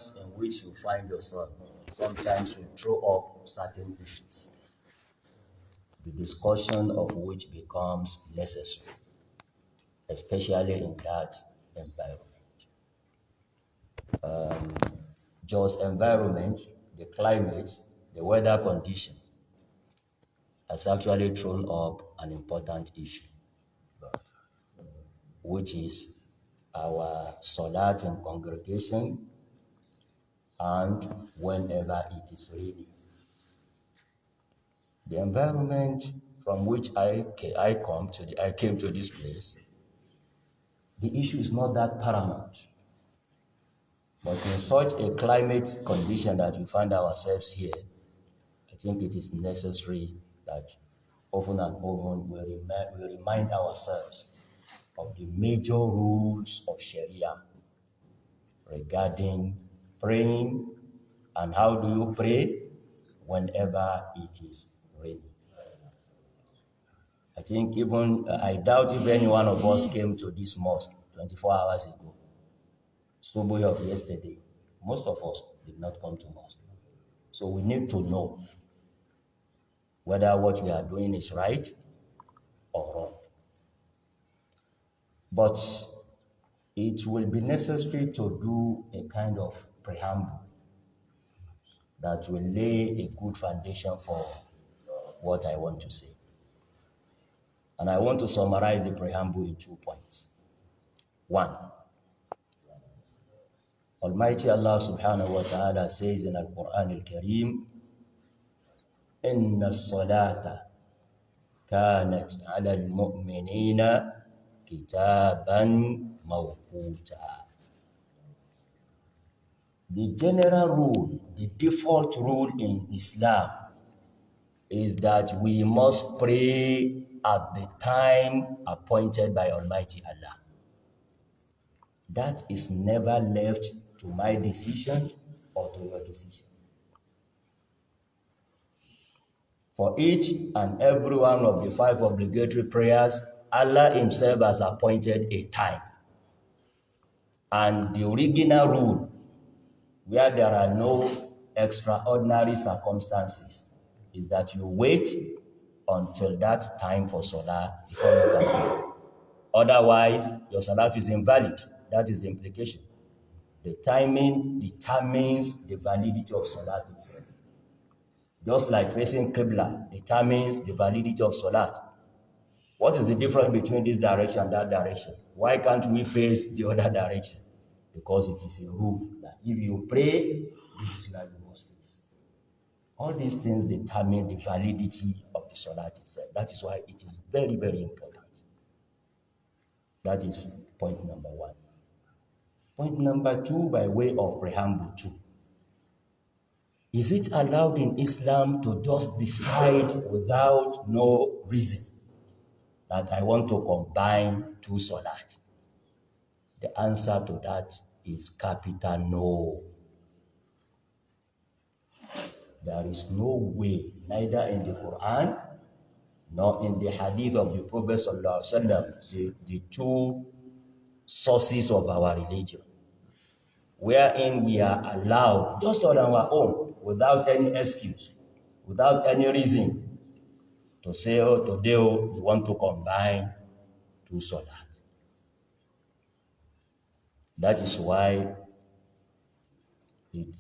conditions in which you find yourself, sometimes you throw up certain issues, the discussion of which becomes necessary, especially in that environment. Just environment, the climate, the weather condition has actually thrown up an important issue, which is our Salat in congregation and whenever it is raining. The environment from which I came to this place, the issue is not that paramount. But in such a climate condition that we find ourselves here, I think it is necessary that often and often we remind ourselves of the major rules of Sharia regarding praying and how do you pray whenever it is raining. I doubt if any one of us came to this mosque 24 hours ago, Subuh of yesterday. Most of us did not come to mosque. So we need to know whether what we are doing is right or wrong. But it will be necessary to do a kind of preamble that will lay a good foundation for what I want to say. And I want to summarize the preamble in 2 points. 1, Almighty Allah subhanahu wa ta'ala says in Al-Quran Al-Kareem, Inna as-salata kanat ala al-mu'minina kitaban mawquta. The general rule, the default rule in Islam is that we must pray at the time appointed by Almighty Allah. That is never left to my decision or to your decision. For each and every one of the 5 obligatory prayers, Allah Himself has appointed a time. And the original rule, where there are no extraordinary circumstances, is that you wait until that time for Salah before you can pray. Otherwise, your Salah is invalid. That is the implication. The timing determines the validity of Salat itself. Just like facing Qibla determines the validity of Salat. What is the difference between this direction and that direction? Why can't we face the other direction? Because it is a rule that if you pray, this is where you must face. All these things determine the validity of the Salat itself. That is why it is very, very important. That is point number 1. Point number 2, by way of preamble 2. Is it allowed in Islam to just decide without no reason that I want to combine 2 Salat? The answer to that is capital no. There is no way, neither in the Quran nor in the hadith of the Prophet Sallallahu Alaihi Wasallam, the 2 sources of our religion, wherein we are allowed just on our own, without any excuse, without any reason, to say, oh, today we want to combine 2 Salat. That is why it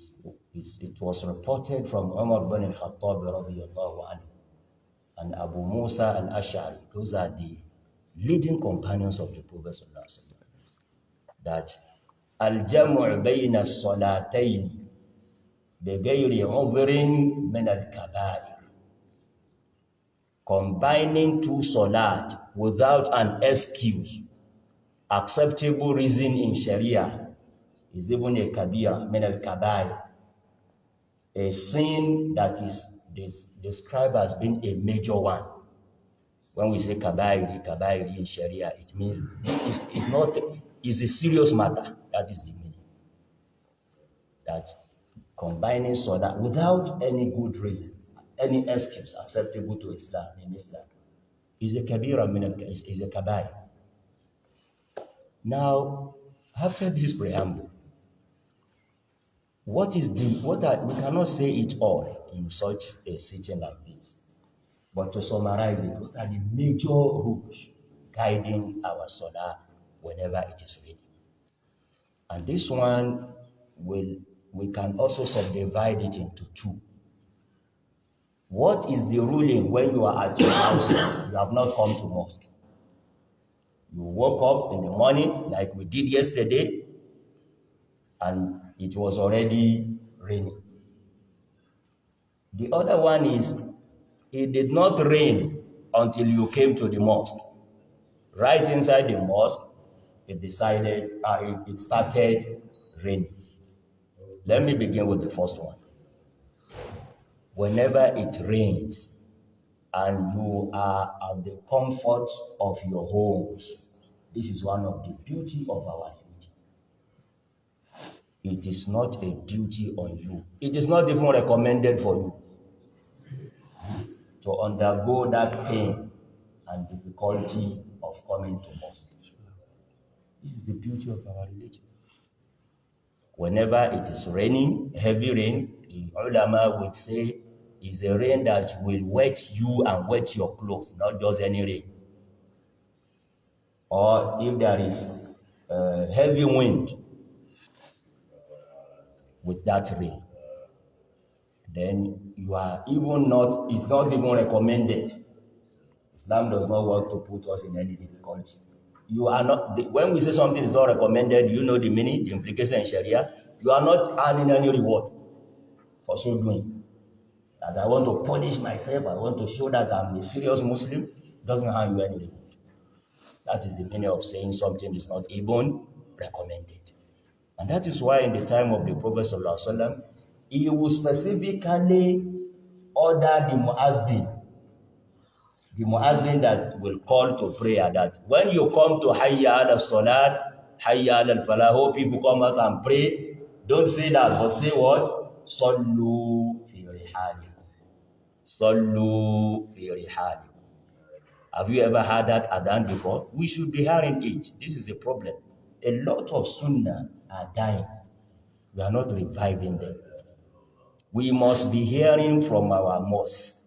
was reported from Umar bin al-Khattab radiyallahu anhu and Abu Musa al-Ash'ari, those are the leading companions of the Prophet sallallahu alaihi wasallam, that al-jam'u bayna as-salatayn bighayri 'udhrin min al-kaba'ir, combining 2 Salat without an excuse, acceptable reason in Sharia, is even a kabira min al-kaba'ir, a sin that is described as being a major one. When we say kabairi in Sharia, it means it's a serious matter. That is the meaning. That combining Salah without any good reason, any excuse acceptable to Islam, in Islam, is a kabira is a kabair. Now, after this preamble, we cannot say it all in such a sitting like this. But to summarize it, what are the major rules guiding our salah whenever it is ready? And this one we can also subdivide it into two. What is the ruling when you are at your houses? You have not come to mosque. You woke up in the morning like we did yesterday, and it was already raining. The other one is, it did not rain until you came to the mosque. Right inside the mosque, it started raining. Let me begin with the first one. Whenever it rains and you are at the comfort of your homes, this is one of the beauty of our religion. It is not a duty on you. It is not even recommended for you to undergo that pain and difficulty of coming to mosque. This is the beauty of our religion. Whenever it is raining, heavy rain, the ulama would say is a rain that will wet you and wet your clothes, not just any rain. Or if there is heavy wind with that rain, then you are even not, it's not even recommended. Islam does not want to put us in any difficulty. You are not, when we say something is not recommended, you know the meaning, the implication in Sharia. You are not earning any reward for so doing. That I want to punish myself, I want to show that I'm a serious Muslim, it doesn't earn you any reward. That is the meaning of saying something is not even recommended. And that is why in the time of the Prophet ﷺ, he will specifically order the muazzin that will call to prayer, that when you come to Hayya ala Salat, Hayya ala Falah, people come out and pray, don't say that, but say what? Sallu fi rihalikum. Sallu fi rihalikum. Have you ever heard that adhan before? We should be hearing it. This is the problem. A lot of sunnah are dying. We are not reviving them. We must be hearing from our mosque.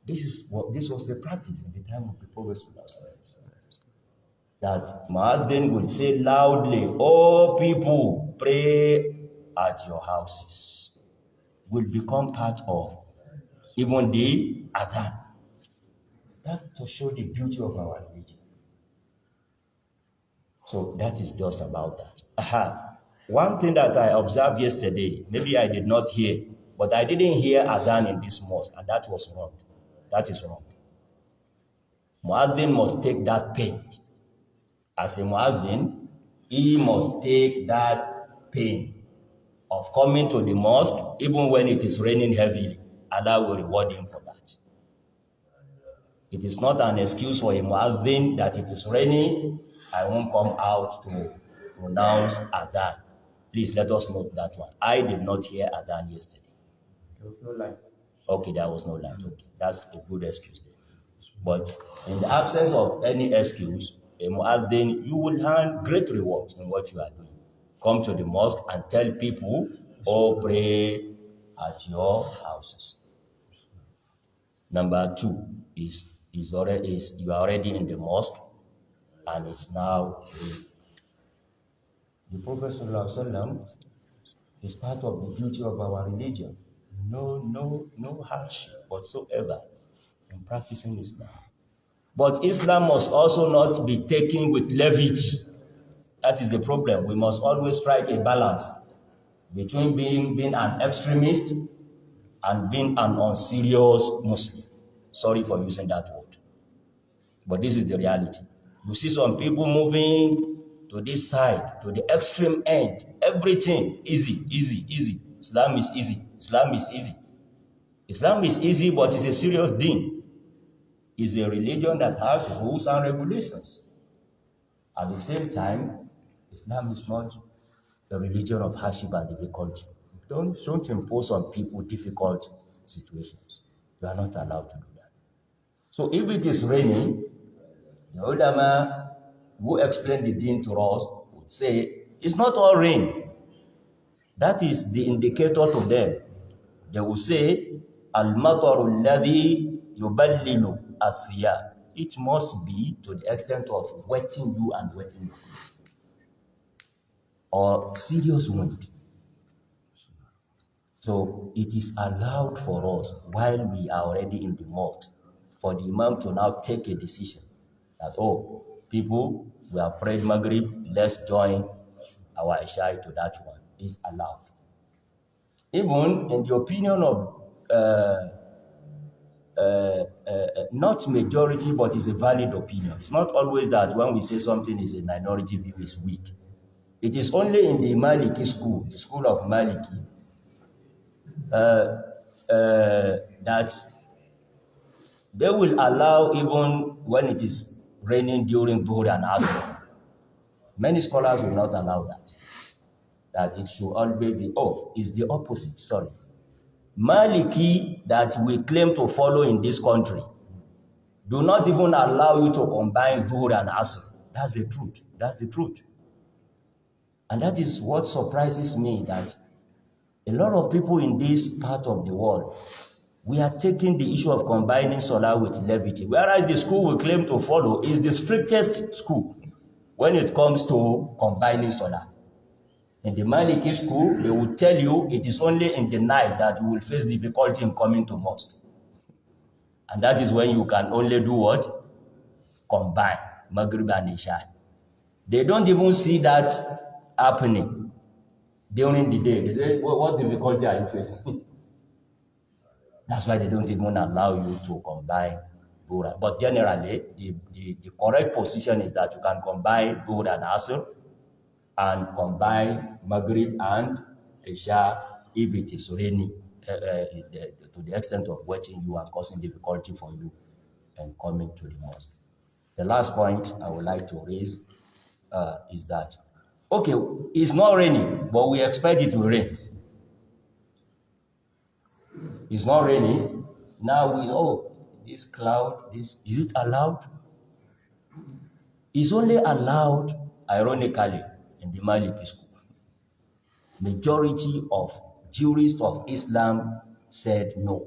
This was the practice in the time of the Prophet. That Muazzin would say loudly, "Oh people, pray at your houses." Will become part of even the adhan. That to show the beauty of our religion. So that is just about that. One thing that I observed yesterday, maybe I did not hear, but I didn't hear adhan in this mosque, and that was wrong. That is wrong. Muazzin must take that pain. As a muazzin, he must take that pain of coming to the mosque, even when it is raining heavily. Allah will reward him for that. It is not an excuse for a muazzin that it is raining, I won't come out to pronounce adhan. Please let us note that one. I did not hear adhan yesterday. There was no light. Okay, there was no light. Okay, that's a good excuse then. But in the absence of any excuse, a muazzin, you will have great rewards in what you are doing. Come to the mosque and tell people, "Oh, pray at your houses." Number two is you are already in the mosque and it's now the Prophet ﷺ is part of the beauty of our religion. No hardship whatsoever in practicing Islam. But Islam must also not be taken with levity. That is the problem. We must always strike a balance between being an extremist and being an unserious Muslim. Sorry for using that word. But this is the reality. You see some people moving to this side, to the extreme end. Everything easy. Islam is easy. Islam is easy, but it's a serious thing. It's a religion that has rules and regulations. At the same time, Islam is not a religion of hardship and difficulty. Don't impose on people difficult situations. You are not allowed to do that. So if it is raining, the ulama who explained the deen to us would say, it's not all rain That is the indicator to them. They will say, Al-mataru alladhi yuballilu athiyab. It must be to the extent of wetting you and wetting you, or serious wind. So it is allowed for us, while we are already in the mosque, for the Imam to now take a decision that, oh, people, we have prayed Maghrib, let's join our Isha to that one. It's allowed. Even in the opinion of not majority, but it's a valid opinion. It's not always that when we say something is a minority view is weak. It is only in the Maliki school, the school of Maliki, that they will allow even when it is raining during Dhuhr and Asr. Many scholars will not allow that. That it should always be, it's the opposite, sorry. Maliki that we claim to follow in this country do not even allow you to combine Dhuhr and Asr. That's the truth. That's the truth. And that is what surprises me, that a lot of people in this part of the world, we are taking the issue of combining Salah with levity, whereas the school we claim to follow is the strictest school when it comes to combining Salah. In the Maliki school, they will tell you it is only in the night that you will face difficulty in coming to mosque. And that is when you can only do what? Combine Maghrib and Isha. They don't even see that happening during the day. They say, what difficulty are you facing? That's why they don't even allow you to combine Dhuhr. But generally, the correct position is that you can combine Dhuhr and Asr, and combine Maghrib and Isha if it is raining, to the extent of wetting you and causing difficulty for you and coming to the mosque. The last point I would like to raise is that, okay, it's not raining, but we expect it to rain. It's not raining. Now this cloud, is it allowed? It's only allowed, ironically, in the Maliki school. Majority of jurists of Islam said no,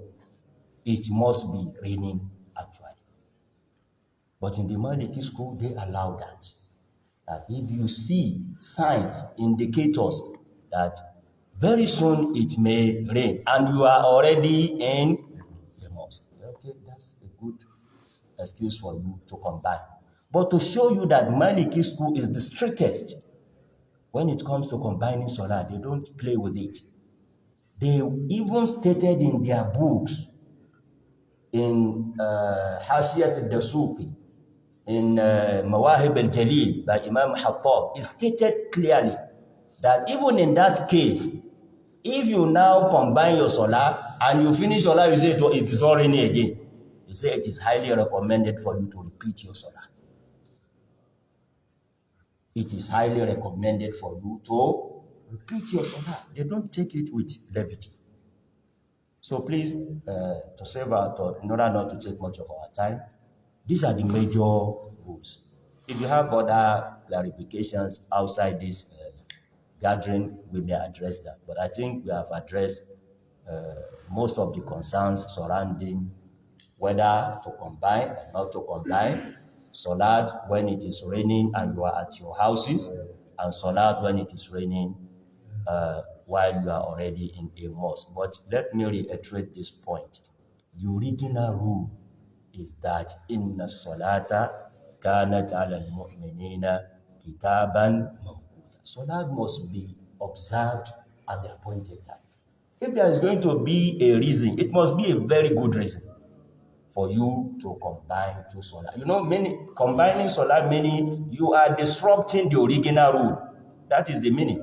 it must be raining actually. But in the Maliki school, they allow that. That if you see signs, indicators that very soon it may rain, and you are already in the mosque, okay, that's a good excuse for you to combine. But to show you that Maliki school is the strictest when it comes to combining Salah, they don't play with it. They even stated in their books, in Hashiyat al-Dasuqi, in Mawahib al-Jalil by Imam Hattab, it stated clearly that even in that case, if you now combine your Salah and you finish Salah, you say it is not raining again. They say it is highly recommended for you to repeat your Salah. It is highly recommended for you to repeat your Salah. They don't take it with levity. So please, to save our thought, in order not to take much of our time, these are the major rules. If you have other clarifications outside this gathering, we may address that. But I think we have addressed most of the concerns surrounding whether to combine or not to combine. Salat when it is raining and you are at your houses, and Salat when it is raining while you are already in a mosque. But let me reiterate this point. The original rule is that inna salata kanat ala al-mu'minina kitaban mawquta. Salat must be observed at the appointed time. If there is going to be a reason, it must be a very good reason for you to combine two Salah. You know, combining Salah meaning you are disrupting the original rule. That is the meaning.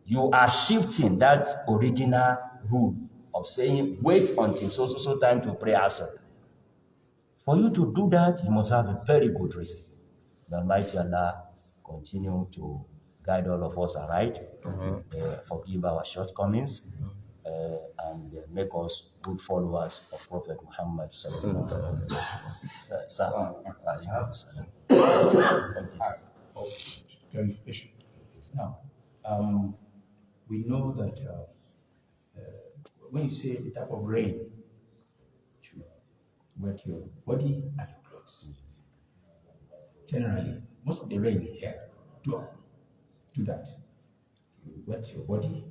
You are shifting that original rule of saying, wait until so time to pray Asr. For you to do that, you must have a very good reason. May Almighty Allah continue to guide all of us aright, forgive our shortcomings, and make us good followers of Prophet Muhammad sallallahu alaihi wasallam. Now, we know that when you say the type of rain, you wet your body and your clothes. Generally, most of the rain here do that. You wet your body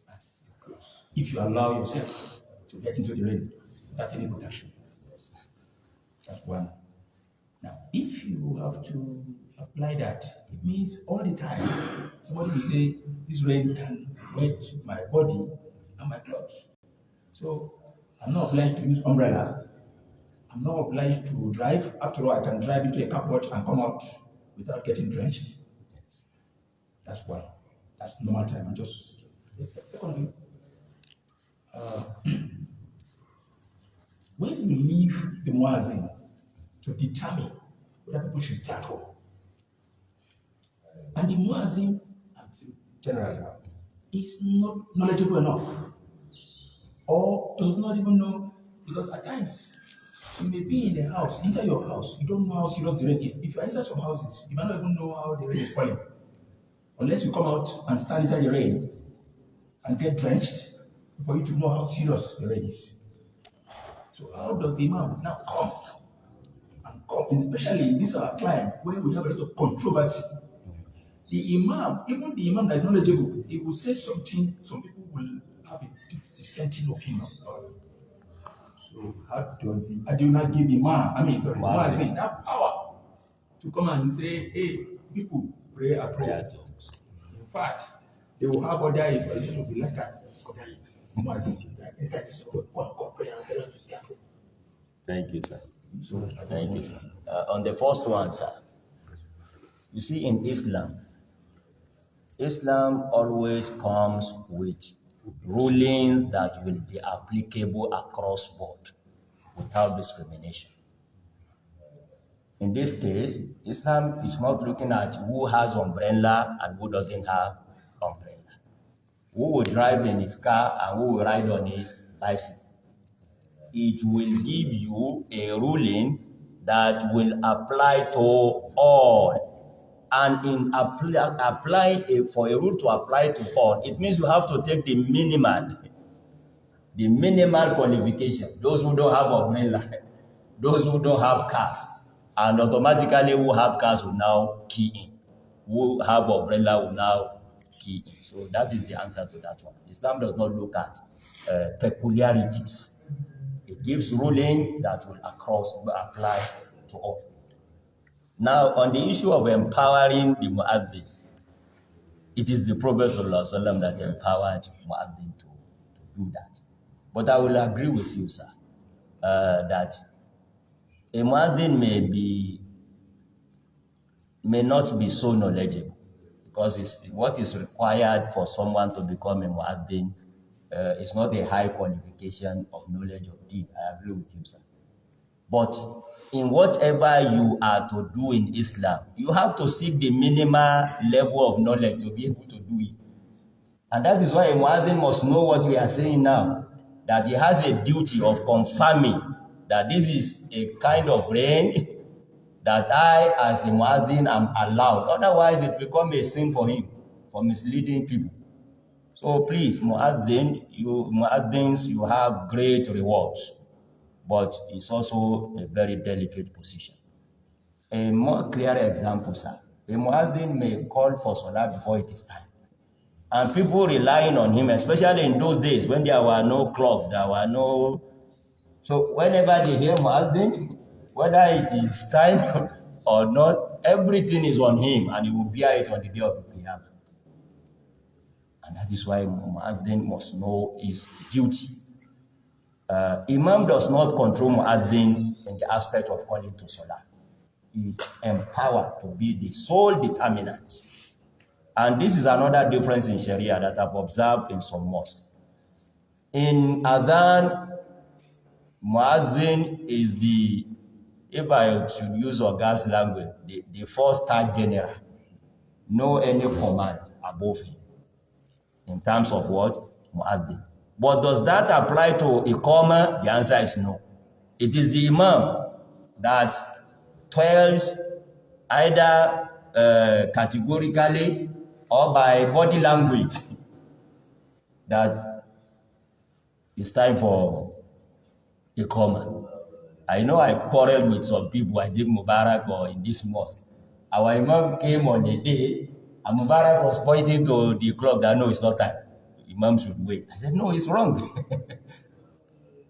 and your clothes. If you allow yourself to get into the rain without any protection. That's one. Now, if you have to apply that, it means all the time somebody will say, this rain can wet my body and my clothes. So I'm not obliged to use umbrella. I'm not obliged to drive. After all, I can drive into a cupboard and come out without getting drenched. That's one. That's normal time. And just secondly, when you leave the muazzin to determine whether people should stay at home, and the muazzin, generally, is not knowledgeable enough, or does not even know, because at times you may be in a house, inside your house, you don't know how serious the rain is. If you're inside some houses, you might not even know how the rain is falling, unless you come out and stand inside the rain and get drenched for you to know how serious the rain is. So how does the Imam now come? Especially in this our time where we have a lot of controversy. The Imam, even the Imam that is knowledgeable, he will say something, some people will have a dissenting opinion. So how do you not give Imam, that power to come and say, hey, people, pray a prayer. In fact, they will have other information will be like that. Thank you, sir. Thank you, sir. On the first one, sir, you see, in Islam always comes with rulings that will be applicable across board without discrimination. In this case, Islam is not looking at who has umbrella and who doesn't have umbrella, who will drive in his car and who will ride on his bicycle. It will give you a ruling that will apply to all. And in for a rule to apply to all, it means you have to take the minimal qualification. Those who don't have umbrella, those who don't have cars, and automatically who have cars will now key in. Who have umbrella will now key in. So that is the answer to that one. Islam does not look at peculiarities. It gives ruling that will apply to all. Now, on the issue of empowering the muaddin, it is the Prophet ﷺ that empowered muaddin to do that. But I will agree with you, sir, that a muaddin may not be so knowledgeable, because what is required for someone to become a muaddin is not a high qualification of knowledge of deen. I agree with you, sir. But in whatever you are to do in Islam, you have to seek the minimal level of knowledge to be able to do it. And that is why a muaddin must know what we are saying now, that he has a duty of confirming that this is a kind of rain that I, as a muaddin, am allowed. Otherwise, it becomes a sin for him, for misleading people. So please, muaddins, you have great rewards, but it's also a very delicate position. A more clear example, sir, a muaddin may call for salat before it is time. And people relying on him, especially in those days when there were no clocks, so whenever they hear muaddin, whether it is time or not, everything is on him, and he will bear it on the day of the Qiyamah. And that is why muaddin must know his duty. Imam does not control muaddin in the aspect of calling to salah. He is empowered to be the sole determinant. And this is another difference in Sharia that I've observed in some mosques. In Adhan, muazzin is if I should use August language, the four-star general. No any command above him in terms of what? Muaddin. But does that apply to Iqamah? The answer is no. It is the Imam that tells either categorically or by body language that it's time for a common. I know I quarreled with some people. I did Mubarak or in this mosque. Our Imam came on a day, and Mubarak was pointing to the clock that no, it's not time. Imam should wait. I said, no, it's wrong.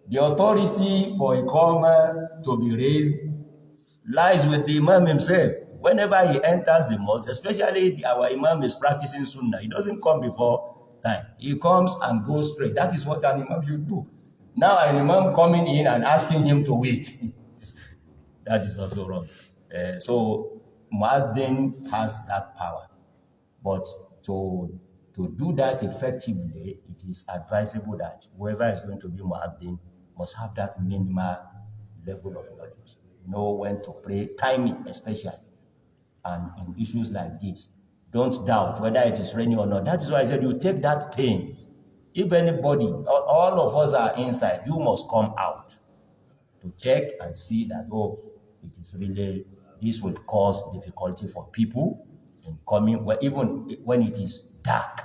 The authority for a Iqamah to be raised lies with the Imam himself. Whenever he enters the mosque, especially our Imam is practicing Sunnah, he doesn't come before time. He comes and goes straight. That is what an Imam should do. Now an Imam coming in and asking him to wait, that is also wrong. So Muaddin has that power. But to do that effectively, it is advisable that whoever is going to be Muaddin must have that minimal level of knowledge. Know when to pray, timing especially. And in issues like this, don't doubt whether it is raining or not. That is why I said you take that pain. If anybody, all of us are inside, you must come out to check and see that, oh, it is really, this will cause difficulty for people in coming, even when it is dark.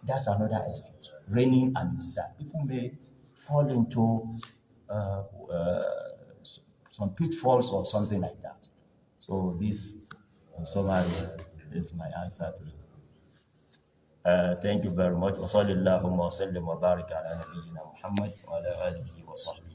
That's another excuse. Raining and it's dark. People may fall into some pitfalls or something like that. So this, in summary, is my answer to it. Thank you very much. وصلى اللهم وسلم وبارك على نبينا محمد وعلى آله وصحبه